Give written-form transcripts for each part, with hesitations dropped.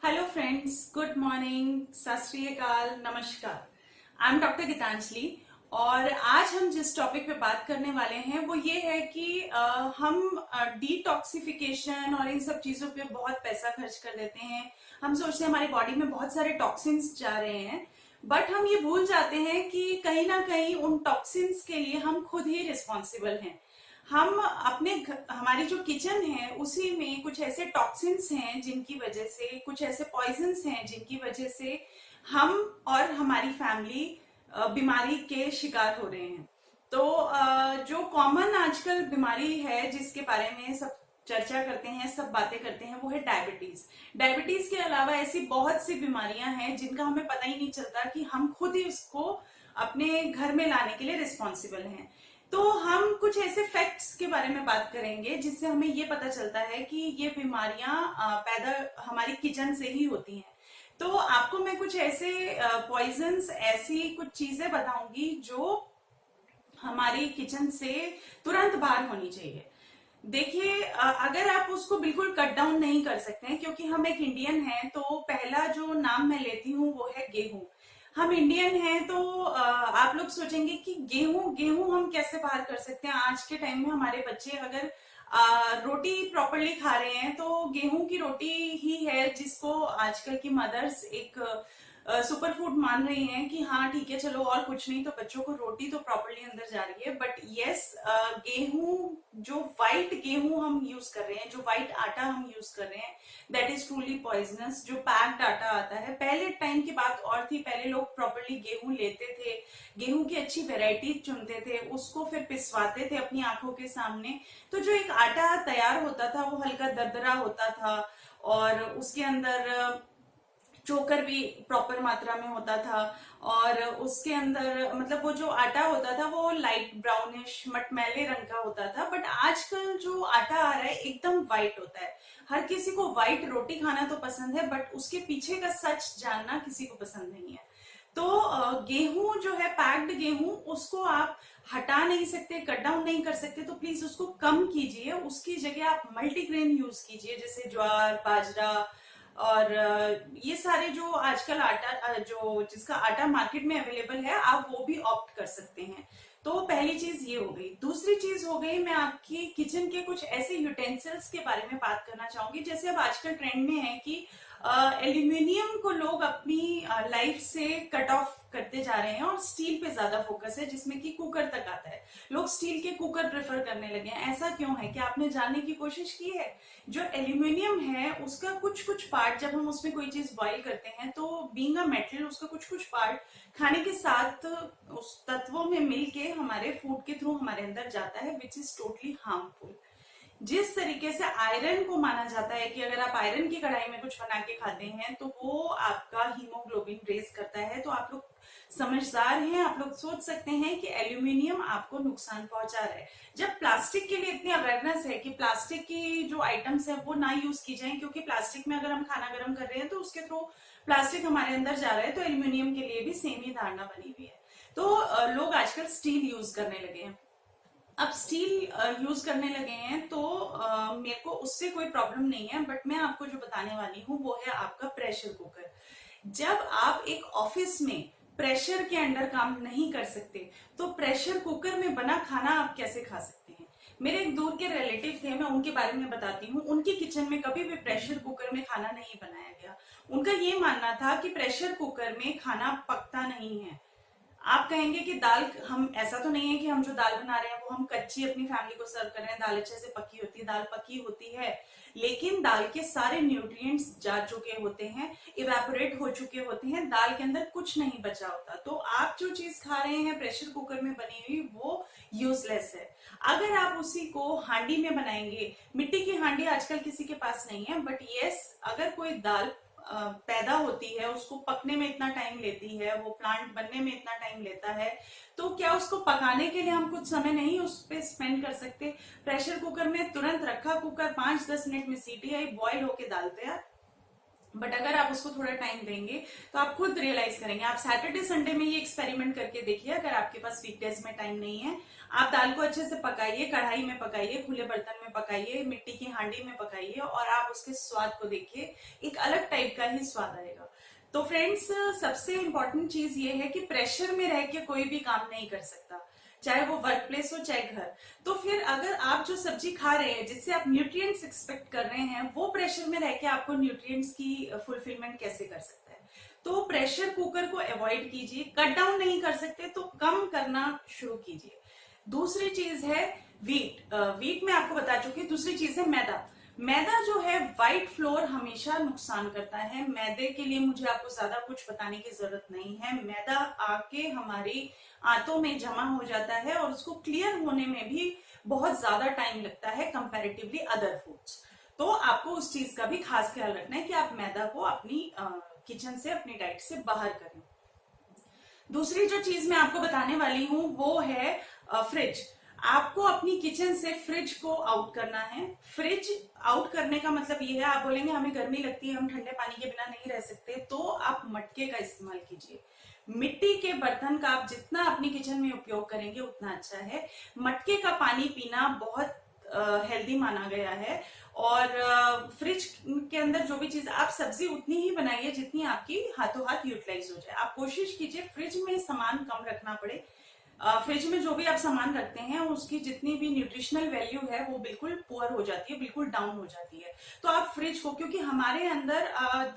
Hello friends, good morning, सत श्री अकाल, नमस्कार। I am doctor Geetanjali. और आज हम जिस टॉपिक पे बात करने वाले हैं वो ये है कि हम डिटॉक्सिफिकेशन और इन सब चीजों पे बहुत पैसा खर्च कर देते हैं। हम सोचते हैं हमारी बॉडी में बहुत सारे टॉक्सिन्स जा रहे हैं, बट हम ये भूल जाते हैं कि कहीं ना कहीं उन टॉक्सिन्स के लिए हम खुद ही रिस्पॉन्सिबल हैं। हम हमारी जो किचन है उसी में कुछ ऐसे टॉक्सिन्स हैं जिनकी वजह से, कुछ ऐसे पॉइजन्स हैं जिनकी वजह से हम और हमारी फैमिली बीमारी के शिकार हो रहे हैं। तो जो कॉमन आजकल बीमारी है जिसके बारे में सब चर्चा करते हैं, सब बातें करते हैं, वो है डायबिटीज। डायबिटीज के अलावा ऐसी बहुत सी बीमारियां हैं जिनका हमें पता ही नहीं चलता कि हम खुद ही उसको अपने घर में लाने के लिए रिस्पॉन्सिबल हैं। तो हम कुछ ऐसे फैक्ट्स के बारे में बात करेंगे जिससे हमें ये पता चलता है कि ये बीमारियां पैदा हमारी किचन से ही होती हैं। तो आपको मैं कुछ ऐसे पॉइजन्स, ऐसी कुछ चीजें बताऊंगी जो हमारी किचन से तुरंत बाहर होनी चाहिए। देखिए, अगर आप उसको बिल्कुल कट डाउन नहीं कर सकते हैं, क्योंकि हम एक इंडियन हैं, तो पहला जो नाम मैं लेती हूँ वो है गेहूं। हम इंडियन हैं तो आप लोग सोचेंगे कि गेहूं गेहूं हम कैसे बाहर कर सकते हैं। आज के टाइम में हमारे बच्चे अगर रोटी प्रॉपरली खा रहे हैं तो गेहूं की रोटी ही है जिसको आजकल की मदर्स एक सुपर फूड मान रही हैं कि हाँ ठीक है, चलो और कुछ नहीं तो बच्चों को रोटी तो प्रॉपरली अंदर जा रही है। बट यस, गेहूं, जो व्हाइट गेहूं हम यूज कर रहे हैं, जो व्हाइट आटा हम यूज कर रहे हैं, दैट इज ट्रूली पॉइजनस। जो पैक्ड आटा आता है, पहले टाइम की बात और थी, पहले लोग प्रॉपरली गेहूं लेते थे, गेहूं की अच्छी वेराइटी चुनते थे, उसको फिर पिसवाते थे अपनी आंखों के सामने। तो जो एक आटा तैयार होता था वो हल्का दरदरा होता था और उसके अंदर चोकर भी प्रॉपर मात्रा में होता था। और उसके अंदर मतलब वो जो आटा होता था वो लाइट ब्राउनिश मटमैले रंग का होता था। बट आजकल जो आटा आ रहा है एकदम व्हाइट होता है। हर किसी को व्हाइट रोटी खाना तो पसंद है, बट उसके पीछे का सच जानना किसी को पसंद नहीं है। तो गेहूं जो है, पैक्ड गेहूं, उसको आप हटा नहीं सकते, कट डाउन नहीं कर सकते, तो प्लीज उसको कम कीजिए। उसकी जगह आप मल्टीग्रेन यूज कीजिए, जैसे ज्वार, बाजरा और ये सारे जो आजकल आटा जो जिसका आटा मार्केट में अवेलेबल है, आप वो भी ऑप्ट कर सकते हैं। तो पहली चीज ये हो गई। दूसरी चीज हो गई, मैं आपकी किचन के कुछ ऐसे यूटेंसिल्स के बारे में बात करना चाहूंगी। जैसे अब आजकल ट्रेंड में है कि एल्यूमिनियम को लोग अपनी लाइफ से कट ऑफ करते जा रहे हैं और स्टील पे ज्यादा फोकस है, जिसमें कि कुकर तक आता है। लोग स्टील के कुकर प्रेफर करने लगे हैं। ऐसा क्यों है? क्या आपने जानने की कोशिश की है? जो एल्यूमिनियम है उसका कुछ कुछ पार्ट, जब हम उसमें कोई चीज बॉईल करते हैं तो बीइंग अ मेटल, उसका कुछ कुछ पार्ट खाने के साथ उस तत्वों में मिलके हमारे फूड के थ्रू हमारे अंदर जाता है, विच इज टोटली हार्मफुल। जिस तरीके से आयरन को माना जाता है कि अगर आप आयरन की कढ़ाई में कुछ बना के खाते हैं तो वो आपका हीमोग्लोबिन रेज करता है। तो आप लोग समझदार हैं, आप लोग सोच सकते हैं कि एल्यूमिनियम आपको नुकसान पहुंचा रहा है। जब प्लास्टिक के लिए इतनी अवेयरनेस है कि प्लास्टिक की जो आइटम्स है वो ना यूज की जाए, क्योंकि प्लास्टिक में अगर हम खाना गर्म कर रहे हैं तो उसके थ्रू प्लास्टिक हमारे अंदर जा रहा है, तो एल्यूमिनियम के लिए भी सेम ही धारणा बनी हुई है। तो लोग आजकल स्टील यूज करने लगे हैं। अब स्टील यूज करने लगे हैं तो मेरे को उससे कोई प्रॉब्लम नहीं है, बट मैं आपको जो बताने वाली हूँ वो है आपका प्रेशर कुकर। जब आप एक ऑफिस में प्रेशर के अंडर काम नहीं कर सकते तो प्रेशर कुकर में बना खाना आप कैसे खा सकते हैं? मेरे एक दूर के रिलेटिव थे, मैं उनके बारे में बताती हूँ। उनकी किचन में कभी भी प्रेशर कुकर में खाना नहीं बनाया गया। उनका ये मानना था कि प्रेशर कुकर में खाना पकता नहीं है। आप कहेंगे कि दाल, हम ऐसा तो नहीं है कि हम जो दाल बना रहे हैं वो हम कच्ची अपनी फैमिली को सर्व कर रहे हैं। दाल अच्छे से पकी होती है, दाल पकी होती है, लेकिन दाल के सारे न्यूट्रिएंट्स जा चुके होते हैं, इवेपोरेट हो चुके होते हैं, दाल के अंदर कुछ नहीं बचा होता। तो आप जो चीज खा रहे हैं प्रेशर कुकर में बनी हुई, वो यूजलेस है। अगर आप उसी को हांडी में बनाएंगे, मिट्टी की हांडी आजकल किसी के पास नहीं है, बट यस, अगर कोई दाल पैदा होती है, उसको पकने में इतना टाइम लेती है, वो प्लांट बनने में इतना टाइम लेता है, तो क्या उसको पकाने के लिए हम कुछ समय नहीं उस पर स्पेंड कर सकते? प्रेशर कुकर में तुरंत रखा, कुकर 5-10 मिनट में सीटी आई, बॉईल होके दाल तैयार। बट अगर आप उसको थोड़ा टाइम देंगे तो आप खुद रियलाइज करेंगे। आप सैटरडे संडे में ये एक्सपेरिमेंट करके देखिए, अगर आपके पास वीकडेज में टाइम नहीं है, आप दाल को अच्छे से पकाइए, कढ़ाई में पकाइए, खुले बर्तन में पकाइए, मिट्टी की हांडी में पकाइए, और आप उसके स्वाद को देखिए, एक अलग टाइप का ही स्वाद आएगा। तो फ्रेंड्स, सबसे इंपॉर्टेंट चीज ये है कि प्रेशर में रह के कोई भी काम नहीं कर सकता, चाहे वो वर्क प्लेस हो चाहे घर। तो फिर अगर आप जो सब्जी खा रहे हैं जिससे आप न्यूट्रिएंट्स एक्सपेक्ट कर रहे हैं, वो प्रेशर में रह के आपको न्यूट्रिएंट्स की फुलफिलमेंट कैसे कर सकता है? तो प्रेशर कुकर को अवॉइड कीजिए। कट डाउन नहीं कर सकते तो कम करना शुरू कीजिए। दूसरी चीज है वीट। वीट में आपको बता चुकी। दूसरी चीज है मैदा। मैदा जो है, व्हाइट फ्लोर हमेशा नुकसान करता है। मैदे के लिए मुझे आपको ज्यादा कुछ बताने की जरूरत नहीं है। मैदा आके हमारी आंतों में जमा हो जाता है और उसको क्लियर होने में भी बहुत ज्यादा टाइम लगता है कंपैरेटिवली अदर फूड्स। तो आपको उस चीज का भी खास ख्याल रखना है कि आप मैदा को अपनी किचन से, अपनी डाइट से बाहर करें। दूसरी जो चीज मैं आपको बताने वाली हूँ वो है फ्रिज। आपको अपनी किचन से फ्रिज को आउट करना है। फ्रिज आउट करने का मतलब ये है, आप बोलेंगे हमें गर्मी लगती है, हम ठंडे पानी के बिना नहीं रह सकते, तो आप मटके का इस्तेमाल कीजिए। मिट्टी के बर्तन का आप जितना अपनी किचन में उपयोग करेंगे उतना अच्छा है। मटके का पानी पीना बहुत हेल्दी माना गया है। और फ्रिज के अंदर जो भी चीज, आप सब्जी उतनी ही बनाइए जितनी आपकी हाथों हाथ यूटिलाइज हो जाए। आप कोशिश कीजिए फ्रिज में सामान कम रखना पड़े। फ्रिज में जो भी आप सामान रखते हैं उसकी जितनी भी न्यूट्रिशनल वैल्यू है वो बिल्कुल पुअर हो जाती है, बिल्कुल डाउन हो जाती है। तो आप फ्रिज को, क्योंकि हमारे अंदर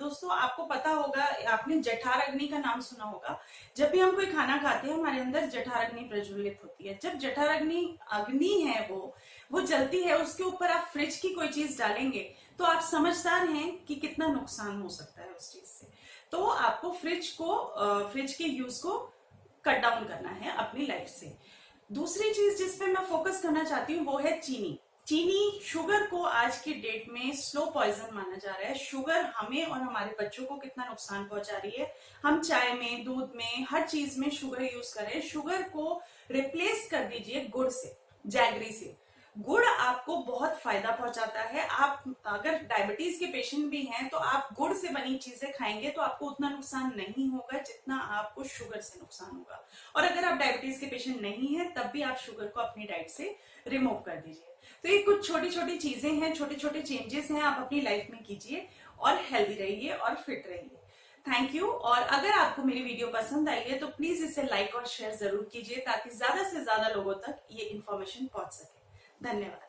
दोस्तों आपको पता होगा, आपने जठराग्नि का नाम सुना होगा। जब भी हम कोई खाना खाते हैं हमारे अंदर जठराग्नि प्रज्वलित होती है। जब जठराग्नि अग्नि है वो जलती है, उसके ऊपर आप फ्रिज की कोई चीज डालेंगे तो आप समझदार हैं कि कितना नुकसान हो सकता है उस चीज से। तो आपको फ्रिज के यूज को कट डाउन करना है अपनी लाइफ से। दूसरी चीज जिस पे मैं फोकस करना चाहती हूँ वो है चीनी। चीनी, शुगर को आज की डेट में स्लो पॉइजन माना जा रहा है। शुगर हमें और हमारे बच्चों को कितना नुकसान पहुंचा रही है। हम चाय में, दूध में, हर चीज में शुगर यूज कर रहे हैं। शुगर को रिप्लेस कर दीजिए गुड़ से, जैगरी से। गुड़ आपको बहुत फायदा पहुंचाता है। आप अगर डायबिटीज के पेशेंट भी हैं तो आप गुड़ से बनी चीजें खाएंगे तो आपको उतना नुकसान नहीं होगा जितना आपको शुगर से नुकसान होगा। और अगर आप डायबिटीज के पेशेंट नहीं है तब भी आप शुगर को अपनी डाइट से रिमूव कर दीजिए। तो ये कुछ छोटी छोटी चीजें हैं, छोटे छोटे चेंजेस हैं, आप अपनी लाइफ में कीजिए और हेल्दी रहिए और फिट रहिए। Thank you. और अगर आपको मेरी वीडियो पसंद आई है तो प्लीज इसे लाइक और शेयर जरूर कीजिए ताकि ज्यादा से ज्यादा लोगों तक ये इन्फॉर्मेशन पहुंच सके। धन्यवाद।